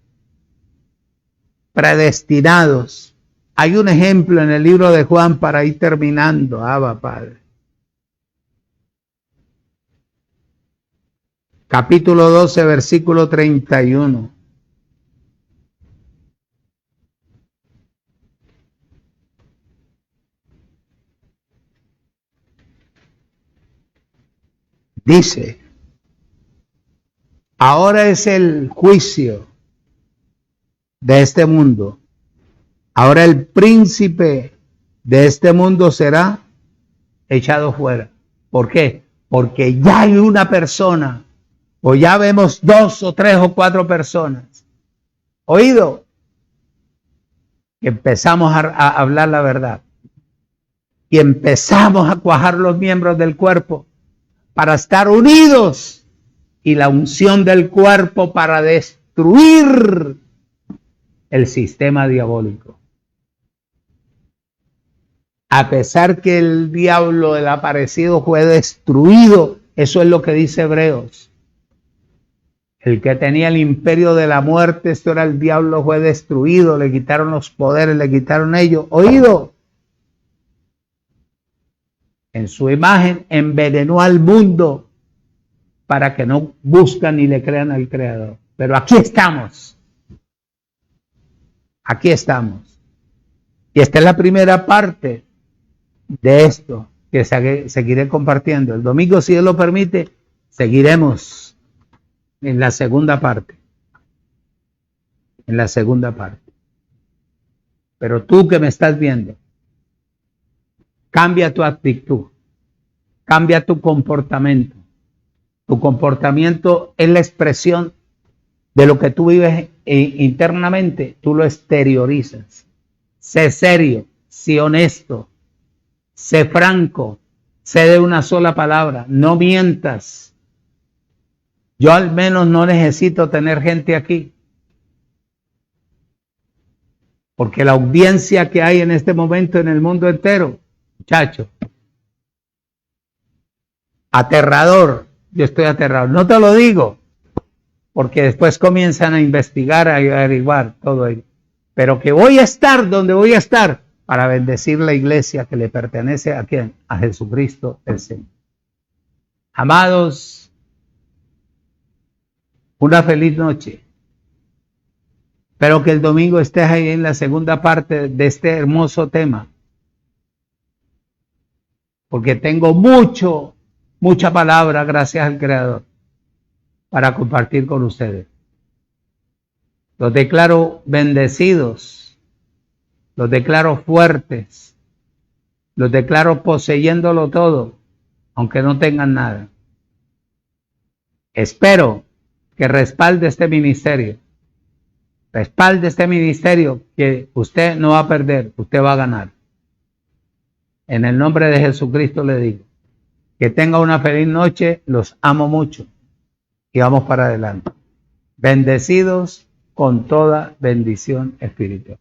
predestinados. Hay un ejemplo en el libro de Juan para ir terminando. Abba, Padre. Capítulo 12, versículo 31. Dice, ahora es el juicio de este mundo. Ahora el príncipe de este mundo será echado fuera. ¿Por qué? Porque ya hay una persona, o ya vemos 2 o 3 o 4 personas, oído, que empezamos a hablar la verdad. Y empezamos a cuajar los miembros del cuerpo para estar unidos y la unción del cuerpo para destruir el sistema diabólico. A pesar que el diablo, el aparecido, fue destruido, eso es lo que dice Hebreos. El que tenía el imperio de la muerte, esto era el diablo, fue destruido, le quitaron los poderes, le quitaron ellos. Oído, en su imagen, envenenó al mundo para que no buscan ni le crean al Creador. Pero aquí estamos. Aquí estamos. Y esta es la primera parte de esto que seguiré compartiendo. El domingo, si Dios lo permite, seguiremos en la segunda parte. En la segunda parte. Pero tú que me estás viendo, cambia tu actitud, cambia tu comportamiento. Tu comportamiento es la expresión de lo que tú vives internamente, tú lo exteriorizas. Sé serio, sé honesto, sé franco, sé de una sola palabra, no mientas. Yo al menos no necesito tener gente aquí, porque la audiencia que hay en este momento en el mundo entero, muchachos, aterrador. Yo estoy aterrado. No te lo digo, porque después comienzan a investigar, a averiguar todo ello. Pero que voy a estar donde voy a estar para bendecir la iglesia que le pertenece a ¿quién? A Jesucristo el Señor. Amados, una feliz noche. Espero que el domingo estés ahí en la segunda parte de este hermoso tema. Porque tengo mucha palabra, gracias al Creador, para compartir con ustedes. Los declaro bendecidos, los declaro fuertes, los declaro poseyéndolo todo, aunque no tengan nada. Espero que respalde este ministerio que usted no va a perder, usted va a ganar. En el nombre de Jesucristo le digo, que tenga una feliz noche, los amo mucho y vamos para adelante. Bendecidos con toda bendición espiritual.